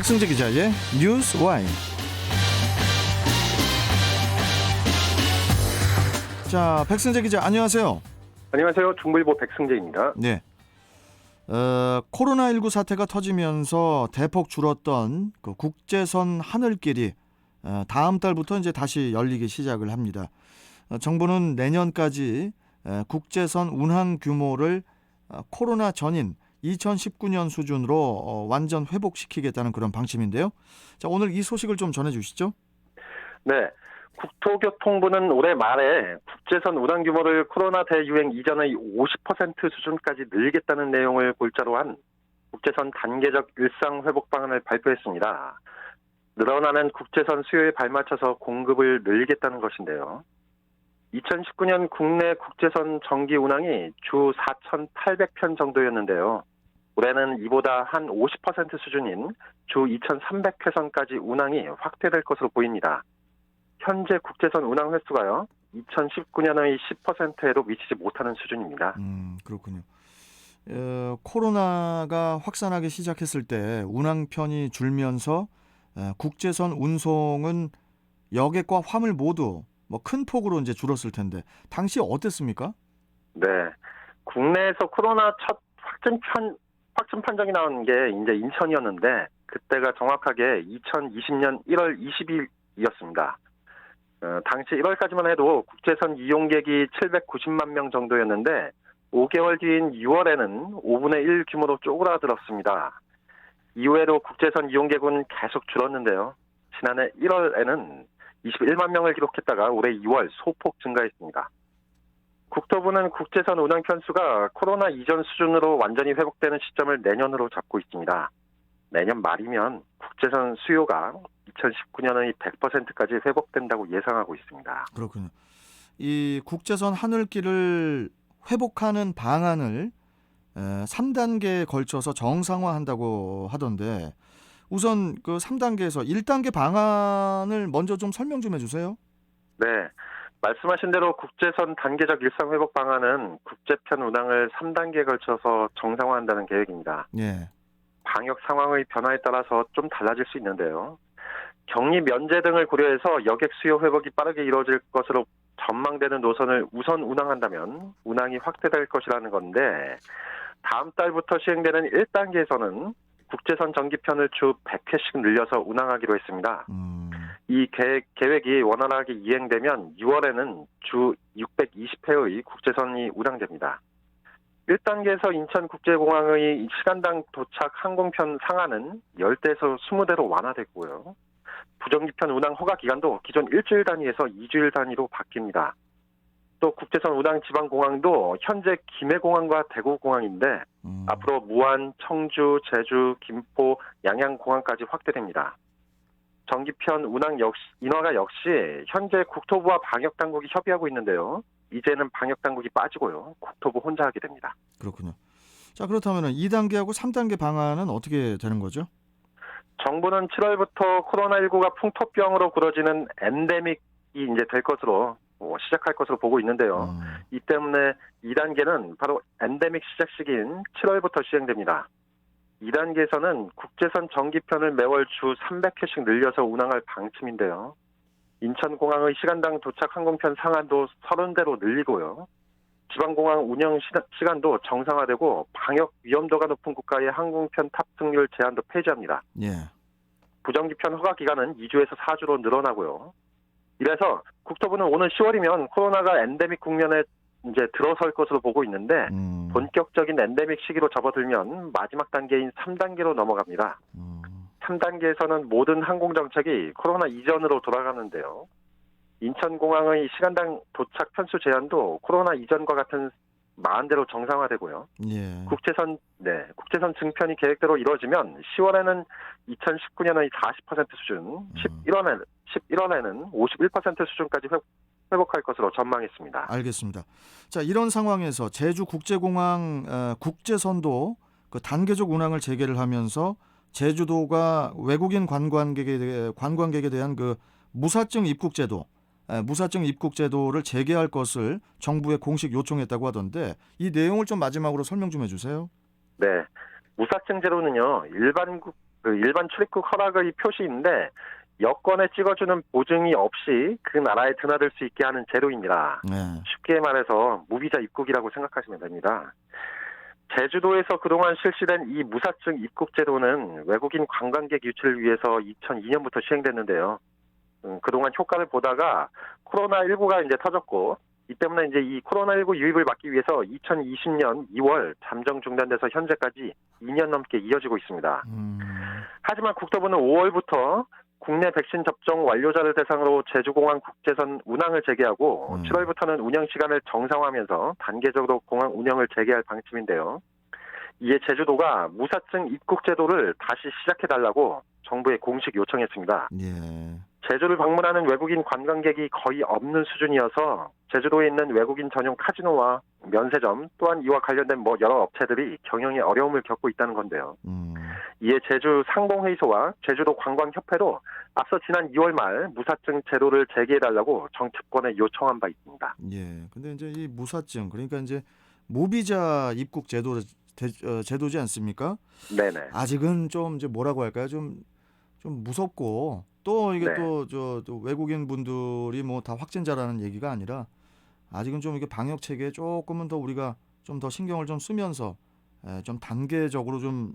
백승재 기자의 뉴스 와인. 자, 백승재 기자 안녕하세요. 안녕하세요. 중부일보 백승재입니다. 네. 코로나19 사태가 터지면서 대폭 줄었던 그 국제선 하늘길이 다음 달부터 이제 다시 열리기 시작을 합니다. 정부는 내년까지 국제선 운항 규모를 코로나 전인 2019년 수준으로 완전 회복시키겠다는 그런 방침인데요. 자, 오늘 이 소식을 좀 전해주시죠. 네. 국토교통부는 올해 말에 국제선 운항 규모를 코로나 대유행 이전의 50% 수준까지 늘리겠다는 내용을 골자로 한 국제선 단계적 일상 회복 방안을 발표했습니다. 늘어나는 국제선 수요에 발맞춰서 공급을 늘리겠다는 것인데요. 2019년 국내 국제선 정기 운항이 주 4,800편 정도였는데요. 올해는 이보다 한 50% 수준인 주 2,300회선까지 운항이 확대될 것으로 보입니다. 현재 국제선 운항 횟수가요, 2019년의 10%에도 미치지 못하는 수준입니다. 그렇군요. 코로나가 확산하기 시작했을 때 운항편이 줄면서 국제선 운송은 여객과 화물 모두 큰 폭으로 이제 줄었을 텐데 당시 어땠습니까? 네, 국내에서 코로나 첫 확진 판정이 나온 게 이제 인천이었는데 그때가 정확하게 2020년 1월 20일이었습니다. 당시 1월까지만 해도 국제선 이용객이 790만 명 정도였는데 5개월 뒤인 6월에는 5분의 1 규모로 쪼그라들었습니다. 이후에도 국제선 이용객은 계속 줄었는데요. 지난해 1월에는 21만 명을 기록했다가 올해 2월 소폭 증가했습니다. 국토부는 국제선 운항 편수가 코로나 이전 수준으로 완전히 회복되는 시점을 내년으로 잡고 있습니다. 내년 말이면 국제선 수요가 2019년의 100%까지 회복된다고 예상하고 있습니다. 그렇군요. 이 국제선 하늘길을 회복하는 방안을 3단계에 걸쳐서 정상화한다고 하던데 우선 그 3단계에서 1단계 방안을 먼저 좀 설명 좀 해주세요. 네. 말씀하신 대로 국제선 단계적 일상 회복 방안은 국제편 운항을 3단계에 걸쳐서 정상화한다는 계획입니다. 예. 방역 상황의 변화에 따라서 좀 달라질 수 있는데요. 격리 면제 등을 고려해서 여객 수요 회복이 빠르게 이루어질 것으로 전망되는 노선을 우선 운항한다면 운항이 확대될 것이라는 건데 다음 달부터 시행되는 1단계에서는 국제선 정기편을 주 100회씩 늘려서 운항하기로 했습니다. 이 계획이 원활하게 이행되면 6월에는 주 620회의 국제선이 운항됩니다. 1단계에서 인천국제공항의 시간당 도착 항공편 상한은 10대에서 20대로 완화됐고요. 부정기편 운항 허가 기간도 기존 일주일 단위에서 2주일 단위로 바뀝니다. 또 국제선 운항 지방공항도 현재 김해공항과 대구공항인데 앞으로 무안, 청주, 제주, 김포, 양양공항까지 확대됩니다. 정기편 운항 인하가 역시 현재 국토부와 방역당국이 협의하고 있는데요. 이제는 방역당국이 빠지고요. 국토부 혼자 하게 됩니다. 그렇군요. 자, 그렇다면 2단계하고 3단계 방안은 어떻게 되는 거죠? 정부는 7월부터 코로나19가 풍토병으로 굳어지는 엔데믹이 이제 될 것으로 시작할 것으로 보고 있는데요. 이 때문에 2단계는 바로 엔데믹 시작 시기인 7월부터 시행됩니다. 2단계에서는 국제선 정기편을 매월 주 300회씩 늘려서 운항할 방침인데요. 인천공항의 시간당 도착 항공편 상한도 30대로 늘리고요. 지방공항 운영 시간도 정상화되고 방역 위험도가 높은 국가의 항공편 탑승률 제한도 폐지합니다. 예. 부정기편 허가 기간은 2주에서 4주로 늘어나고요. 이래서 국토부는 오늘 10월이면 코로나가 엔데믹 국면에 이제 들어설 것으로 보고 있는데 본격적인 엔데믹 시기로 접어들면 마지막 단계인 3단계로 넘어갑니다. 3단계에서는 모든 항공정책이 코로나 이전으로 돌아가는데요. 인천공항의 시간당 도착 편수 제한도 코로나 이전과 같은 40대로 정상화되고요. 예. 국제선 증편이 계획대로 이루어지면 10월에는 2019년의 40% 수준, 11월에는 51% 수준까지 회복할 것으로 전망했습니다. 알겠습니다. 자, 이런 상황에서 제주 국제공항 국제선도 그 단계적 운항을 재개를 하면서 제주도가 외국인 관광객에 대한 그 무사증 입국 제도를 재개할 것을 정부에 공식 요청했다고 하던데 이 내용을 좀 마지막으로 설명 좀 해주세요. 네, 무사증 제도는요 일반 그 일반 출입국 허락의 표시인데 여권에 찍어주는 보증이 없이 그 나라에 드나들 수 있게 하는 제도입니다. 네. 쉽게 말해서 무비자 입국이라고 생각하시면 됩니다. 제주도에서 그동안 실시된 이 무사증 입국 제도는 외국인 관광객 유치를 위해서 2002년부터 시행됐는데요. 그동안 효과를 보다가 코로나19가 이제 터졌고, 이 때문에 이제 이 코로나19 유입을 막기 위해서 2020년 2월 잠정 중단돼서 현재까지 2년 넘게 이어지고 있습니다. 하지만 국토부는 5월부터 국내 백신 접종 완료자를 대상으로 제주공항 국제선 운항을 재개하고 7월부터는 운영 시간을 정상화하면서 단계적으로 공항 운영을 재개할 방침인데요. 이에 제주도가 무사증 입국 제도를 다시 시작해달라고 정부에 공식 요청했습니다. 예. 제주를 방문하는 외국인 관광객이 거의 없는 수준이어서 제주도에 있는 외국인 전용 카지노와 면세점 또한 이와 관련된 여러 업체들이 경영에 어려움을 겪고 있다는 건데요. 이에 제주 상봉회의소와 제주도 관광협회도 앞서 지난 2월 말 무사증 제도를 재개해달라고 정치권에 요청한 바 있습니다. 예. 근데 이제 이 무사증, 그러니까 이제 무비자 입국 제도지 않습니까? 네네. 아직은 좀 이제 뭐라고 할까요? 좀 무섭고, 또 이게 네. 또 외국인 분들이 뭐 다 확진자라는 얘기가 아니라 아직은 좀 이게 방역 체계에 조금은 더 우리가 좀 더 신경을 좀 쓰면서 좀 단계적으로 좀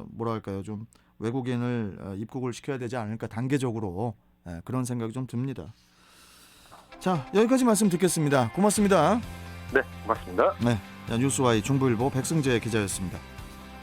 뭐랄까요? 좀 외국인을 입국을 시켜야 되지 않을까, 단계적으로. 그런 생각이 좀 듭니다. 자, 여기까지 말씀 듣겠습니다. 고맙습니다. 네, 고맙습니다. 네, 뉴스와이 중부일보 백승재 기자였습니다.